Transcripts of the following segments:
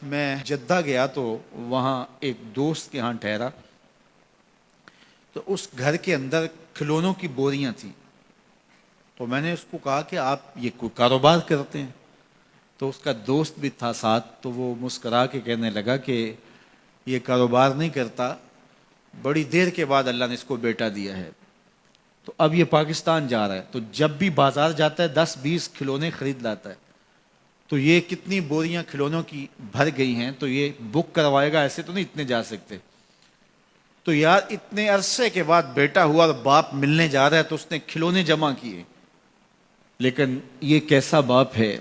میں جدہ گیا تو وہاں ایک دوست کے ہاں ٹھہرا، تو اس گھر کے اندر کھلونوں کی بوریاں تھیں۔ تو میں نے اس کو کہا کہ آپ یہ کوئی کاروبار کرتے ہیں؟ تو اس کا دوست بھی تھا ساتھ، تو وہ مسکرا کے کہنے لگا کہ یہ کاروبار نہیں کرتا، بڑی دیر کے بعد اللہ نے اس کو بیٹا دیا ہے، تو اب یہ پاکستان جا رہا ہے، تو جب بھی بازار جاتا ہے 10-20 کھلونے خرید لاتا ہے، تو یہ کتنی بوریاں کھلونوں کی بھر گئی ہیں، تو یہ بک کروائے گا، ایسے تو نہیں اتنے جا سکتے۔ تو یار اتنے عرصے کے بعد بیٹا ہوا اور باپ ملنے جا رہا ہے، تو اس نے کھلونے جمع کیے۔ لیکن یہ کیسا باپ ہے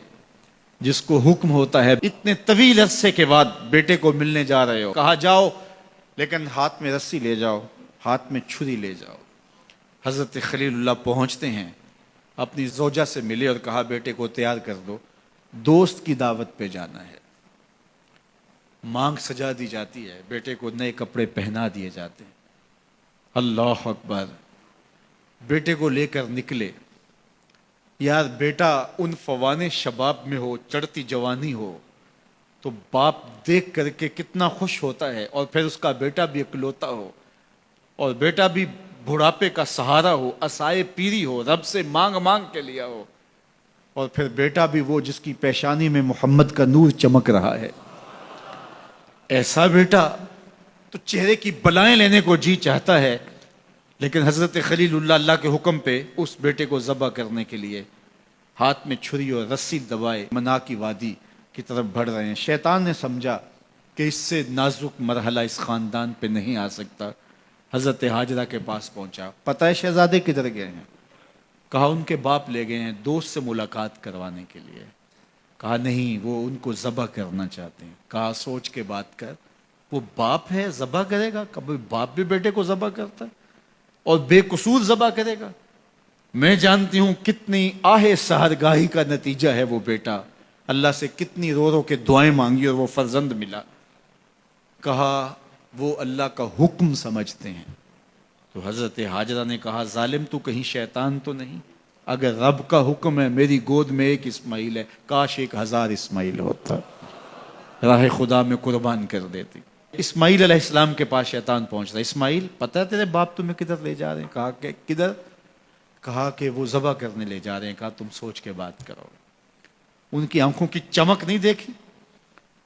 جس کو حکم ہوتا ہے اتنے طویل عرصے کے بعد بیٹے کو ملنے جا رہے ہو، کہا جاؤ لیکن ہاتھ میں رسی لے جاؤ، ہاتھ میں چھری لے جاؤ۔ حضرت خلیل اللہ پہنچتے ہیں، اپنی زوجہ سے ملے اور کہا بیٹے کو تیار کر دو، دوست کی دعوت پہ جانا ہے۔ مانگ سجا دی جاتی ہے، بیٹے کو نئے کپڑے پہنا دیے جاتے ہیں۔ اللہ اکبر، بیٹے کو لے کر نکلے۔ یار بیٹا ان فوان شباب میں ہو، چڑھتی جوانی ہو، تو باپ دیکھ کر کے کتنا خوش ہوتا ہے، اور پھر اس کا بیٹا بھی اکلوتا ہو، اور بیٹا بھی بڑھاپے کا سہارا ہو، عصائے پیری ہو، رب سے مانگ مانگ کے لیا ہو، اور پھر بیٹا بھی وہ جس کی پیشانی میں محمد کا نور چمک رہا ہے۔ ایسا بیٹا تو چہرے کی بلائیں لینے کو جی چاہتا ہے، لیکن حضرت خلیل اللہ اللہ کے حکم پہ اس بیٹے کو ذبح کرنے کے لیے ہاتھ میں چھری اور رسی دبائے منا کی وادی کی طرف بڑھ رہے ہیں۔ شیطان نے سمجھا کہ اس سے نازک مرحلہ اس خاندان پہ نہیں آ سکتا، حضرت حاجرہ کے پاس پہنچا۔ پتہ ہے شہزادے کدھر گئے ہیں؟ کہا ان کے باپ لے گئے ہیں دوست سے ملاقات کروانے کے لیے۔ کہا نہیں، وہ ان کو ذبح کرنا چاہتے ہیں۔ کہا سوچ کے بات کر، وہ باپ ہے ذبح کرے گا؟ کبھی باپ بھی بیٹے کو ذبح کرتا ہے اور بے قصور ذبح کرے گا؟ میں جانتی ہوں کتنی آہ سحرگاہی کا نتیجہ ہے وہ بیٹا، اللہ سے کتنی رو رو کے دعائیں مانگی اور وہ فرزند ملا۔ کہا وہ اللہ کا حکم سمجھتے ہیں۔ تو حضرت حاجرہ نے کہا ظالم تو کہیں شیطان تو نہیں؟ اگر رب کا حکم ہے، میری گود میں ایک اسماعیل ہے، کاش 1000 اسماعیل ہوتا، راہ خدا میں قربان کر دیتی۔ اسماعیل علیہ السلام کے پاس شیطان پہنچ رہا ہے۔ اسماعیل پتہ ہے تیرے باپ تمہیں کدھر لے جا رہے ہیں؟ کہا کہ کدھر؟ کہا کہ وہ ذبح کرنے لے جا رہے ہیں۔ کہا تم سوچ کے بات کرو۔ ان کی آنکھوں کی چمک نہیں دیکھی؟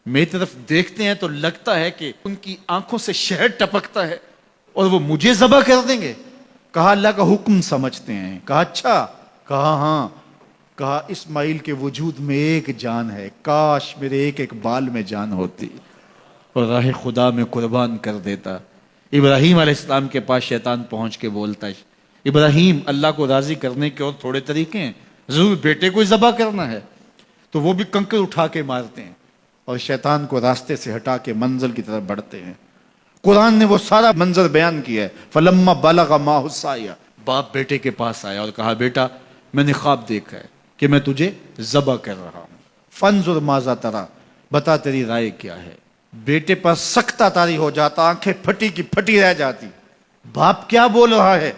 میری طرف دیکھتے ہیں تو لگتا ہے کہ ان کی آنکھوں سے شہد ٹپکتا ہے، اور وہ مجھے ذبح کر دیں گے؟ کہا اللہ کا حکم سمجھتے ہیں۔ کہا اچھا؟ کہا ہاں۔ کہا اسماعیل کے وجود میں ایک جان ہے، کاش میرے ایک ایک بال میں جان ہوتی اور راہ خدا میں قربان کر دیتا۔ ابراہیم علیہ السلام کے پاس شیطان پہنچ کے بولتا ہے ابراہیم اللہ کو راضی کرنے کے اور تھوڑے طریقے ہیں، ضرور بیٹے کو ذبح کرنا ہے؟ تو وہ بھی کنکر اٹھا کے مارتے ہیں اور شیطان کو راستے سے ہٹا کے منزل کی طرف بڑھتے ہیں۔ قرآن نے وہ سارا منظر بیان کیا ہے۔ فلما بلغ معہ السعی، باپ بیٹے کے پاس آیا اور کہا بیٹا میں نے خواب دیکھا ہے کہ میں تجھے ذبح کر رہا ہوں، فانظر ماذا تری، بتا تیری رائے کیا ہے؟ بیٹے پر سختہ طاری ہو جاتا، آنکھیں پھٹی کی پھٹی رہ جاتی، باپ کیا بول رہا ہے؟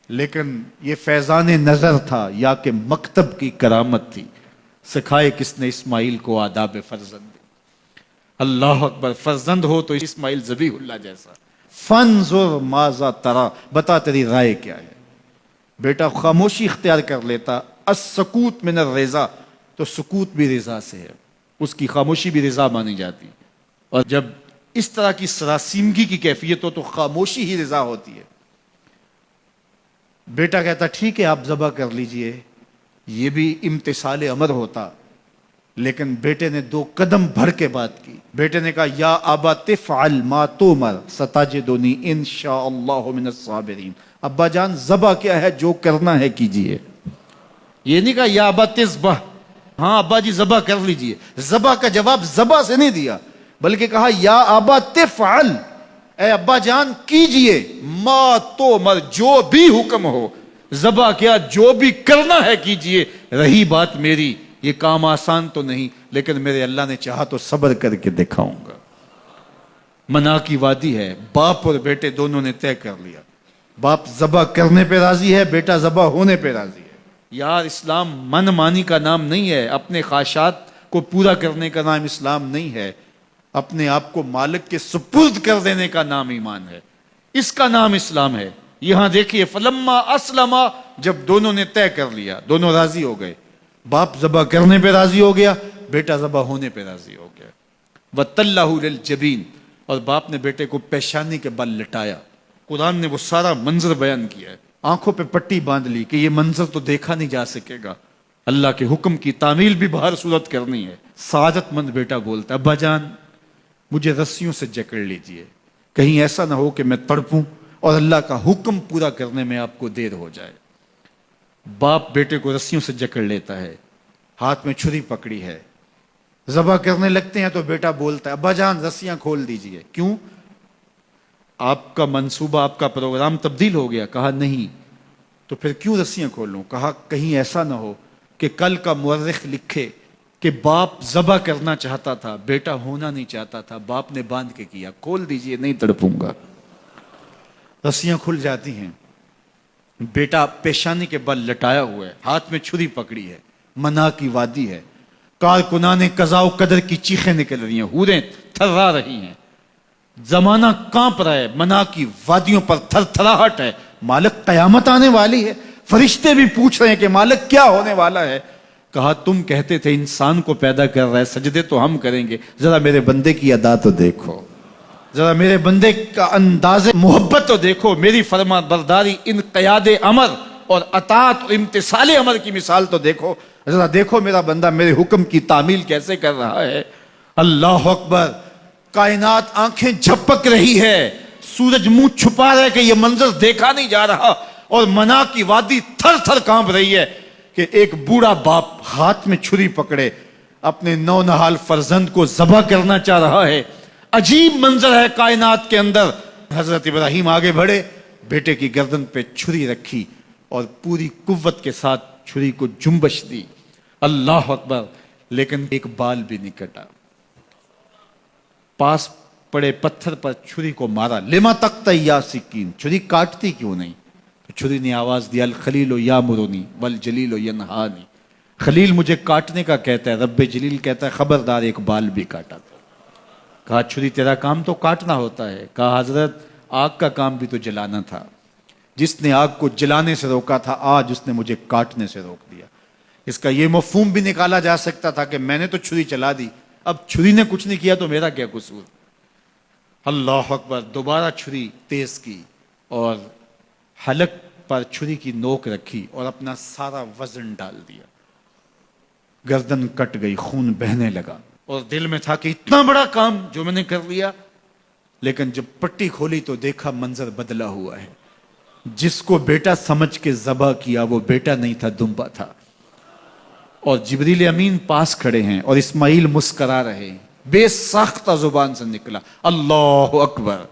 لیکن یہ فیضان نظر تھا یا کہ مکتب کی کرامت تھی؟ سکھائے کس نے اسماعیل کو آداب فرزند؟ اللہ اکبر، فرزند ہو تو اسماعیل ذبیح اللہ جیسا۔ فانظر ماذا تری، بتا تیری رائے کیا ہے؟ بیٹا خاموشی اختیار کر لیتا۔ السکوت من الرضا، تو سکوت بھی رضا سے ہے، اس کی خاموشی بھی رضا مانی جاتی، اور جب اس طرح کی سراسیمگی کی کیفیت ہو تو خاموشی ہی رضا ہوتی ہے۔ بیٹا کہتا ٹھیک ہے آپ ذبح کر لیجئے، یہ بھی امتثال امر ہوتا، لیکن بیٹے نے 2 قدم بڑھ کے بات کی۔ بیٹے نے کہا یا ابا تفعل ما تؤمر ستجدنی انشاء اللہ من الصابرین۔ ابا جان ذبح کیا ہے، جو کرنا ہے کیجئے۔ یہ نہیں کہا یا ابا تذبح، ہاں ابا جی ذبح کر لیجئے۔ ذبح کا جواب ذبح سے نہیں دیا، بلکہ کہا یا ابا تفعل، اے ابا جان کیجئے، ما تؤمر، جو بھی حکم ہو، ذبح کیا جو بھی کرنا ہے کیجئے۔ رہی بات میری، یہ کام آسان تو نہیں، لیکن میرے اللہ نے چاہا تو صبر کر کے دکھاؤں گا۔ منا کی وادی ہے، باپ اور بیٹے دونوں نے طے کر لیا، باپ ذبح کرنے پہ راضی ہے، بیٹا ذبح ہونے پہ راضی ہے۔ یار اسلام من مانی کا نام نہیں ہے، اپنے خواہشات کو پورا کرنے کا نام اسلام نہیں ہے، اپنے آپ کو مالک کے سپرد کر دینے کا نام ایمان ہے، اس کا نام اسلام ہے۔ یہاں دیکھیے فلما اسلما، جب دونوں نے طے کر لیا، دونوں راضی ہو گئے، باپ ذبح کرنے پہ راضی ہو گیا، بیٹا ذبح ہونے پہ راضی ہو گیا۔ وَتَلَّهُ لِلْجَبِينِ، اور باپ نے بیٹے کو پیشانی کے بل لٹایا۔ قرآن نے وہ سارا منظر بیان کیا ہے، آنکھوں پہ پٹی باندھ لی کہ یہ منظر تو دیکھا نہیں جا سکے گا، اللہ کے حکم کی تعمیل بھی باہر صورت کرنی ہے۔ سعادت مند بیٹا بولتا ہے ابا جان مجھے رسیوں سے جکڑ لیجئے، کہیں ایسا نہ ہو کہ میں تڑپوں اور اللہ کا حکم پورا کرنے میں آپ کو دیر ہو جائے۔ باپ بیٹے کو رسیوں سے جکڑ لیتا ہے، ہاتھ میں چھری پکڑی ہے، ذبح کرنے لگتے ہیں تو بیٹا بولتا ہے ابا جان رسیاں کھول دیجئے۔ کیوں؟ آپ کا منصوبہ، آپ کا پروگرام تبدیل ہو گیا۔ کہا نہیں، تو پھر کیوں رسیاں کھولوں؟ کہا کہیں ایسا نہ ہو کہ کل کا مورخ لکھے کہ باپ ذبح کرنا چاہتا تھا، بیٹا ہونا نہیں چاہتا تھا، باپ نے باندھ کے کیا۔ کھول دیجئے، نہیں تڑپوں گا۔ رسیاں کھل جاتی ہیں، بیٹا پیشانی کے بل لٹایا ہوا ہے، ہاتھ میں چھری پکڑی ہے، منا کی وادی ہے، کارکنان قضاء و قدر کی چیخیں نکل رہی ہیں، حوریں تھرا رہی ہیں، زمانہ کانپ رہا ہے، منا کی وادیوں پر تھر تھراہٹ ہے، مالک قیامت آنے والی ہے۔ فرشتے بھی پوچھ رہے ہیں کہ مالک کیا ہونے والا ہے؟ کہا تم کہتے تھے انسان کو پیدا کر رہا ہے، سجدے تو ہم کریں گے، ذرا میرے بندے کی ادا تو دیکھو، ذرا میرے بندے کا انداز محبت تو دیکھو، میری فرما برداری، انقیاد امر اور اطاعت اور امتثال امر کی مثال تو دیکھو، ذرا دیکھو میرا بندہ میرے حکم کی تعمیل کیسے کر رہا ہے۔ اللہ اکبر، کائنات آنکھیں جھپک رہی ہے، سورج منہ چھپا رہا ہے کہ یہ منظر دیکھا نہیں جا رہا، اور منا کی وادی تھر تھر کانپ رہی ہے کہ ایک بوڑھا باپ ہاتھ میں چھری پکڑے اپنے نونہال فرزند کو ذبح کرنا چاہ رہا ہے۔ عجیب منظر ہے کائنات کے اندر۔ حضرت ابراہیم آگے بڑھے، بیٹے کی گردن پہ چھری رکھی اور پوری قوت کے ساتھ چھری کو جنبش دی۔ اللہ اکبر، لیکن ایک بال بھی نہیں کٹا۔ پاس پڑے پتھر پر چھری کو مارا، لما تقطع یا سکین، چھری کاٹتی کیوں نہیں؟ تو چھری نے آواز دیا الخلیل یامرنی والجلیل ینہانی، خلیل مجھے کاٹنے کا کہتا ہے، رب جلیل کہتا ہے خبردار ایک بال بھی کاٹا تھا۔ کہا چھری تیرا کام تو کاٹنا ہوتا ہے۔ کہا حضرت آگ کا کام بھی تو جلانا تھا، جس نے آگ کو جلانے سے روکا تھا آج اس نے مجھے کاٹنے سے روک دیا۔ اس کا یہ مفہوم بھی نکالا جا سکتا تھا کہ میں نے تو چھری چلا دی، اب چھری نے کچھ نہیں کیا تو میرا کیا قصور۔ اللہ اکبر، دوبارہ چھری تیز کی اور حلق پر چھری کی نوک رکھی اور اپنا سارا وزن ڈال دیا، گردن کٹ گئی، خون بہنے لگا، اور دل میں تھا کہ اتنا بڑا کام جو میں نے کر لیا۔ لیکن جب پٹی کھولی تو دیکھا منظر بدلا ہوا ہے، جس کو بیٹا سمجھ کے ذبح کیا وہ بیٹا نہیں تھا، دمبا تھا، اور جبریل امین پاس کھڑے ہیں اور اسماعیل مسکرا رہے ہیں، بے ساختہ زبان سے نکلا اللہ اکبر۔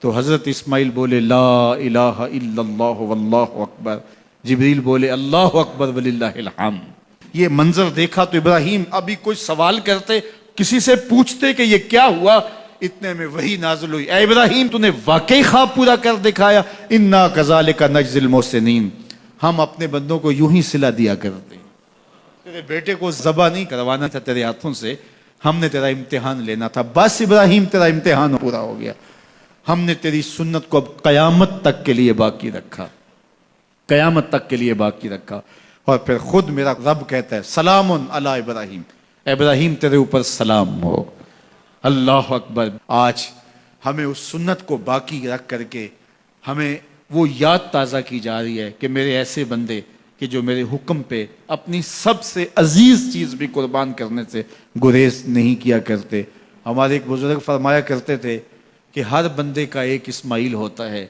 تو حضرت اسماعیل بولے لا الہ الا اللہ واللہ اکبر، جبریل بولے اللہ اکبر وللہ الحمد۔ یہ منظر دیکھا تو ابراہیم ابھی کچھ سوال کرتے، کسی سے پوچھتے کہ یہ کیا ہوا، اتنے میں وہی نازل ہوئی، اے ابراہیم تو نے واقعی خواب پورا کر دکھایا، انا کذالک نجزی المحسنین، ہم اپنے بندوں کو یوں ہی صلہ دیا کرتے ہیں۔ تیرے بیٹے کو ذبح نہیں کروانا تھا تیرے ہاتھوں سے، ہم نے تیرا امتحان لینا تھا، بس ابراہیم تیرا امتحان پورا ہو گیا، ہم نے تیری سنت کو اب قیامت تک کے لیے باقی رکھا، قیامت تک کے لیے باقی رکھا۔ اور پھر خود میرا رب کہتا ہے سلام علی ابراہیم، ابراہیم تیرے اوپر سلام ہو۔ اللہ اکبر، آج ہمیں اس سنت کو باقی رکھ کر کے ہمیں وہ یاد تازہ کی جا رہی ہے کہ میرے ایسے بندے کہ جو میرے حکم پہ اپنی سب سے عزیز چیز بھی قربان کرنے سے گریز نہیں کیا کرتے۔ ہمارے ایک بزرگ فرمایا کرتے تھے کہ ہر بندے کا ایک اسماعیل ہوتا ہے،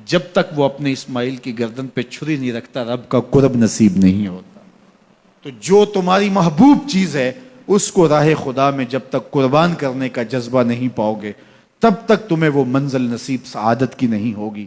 جب تک وہ اپنے اسماعیل کی گردن پہ چھری نہیں رکھتا رب کا قرب نصیب نہیں ہوتا۔ تو جو تمہاری محبوب چیز ہے اس کو راہ خدا میں جب تک قربان کرنے کا جذبہ نہیں پاؤ گے تب تک تمہیں وہ منزل نصیب سعادت کی نہیں ہوگی۔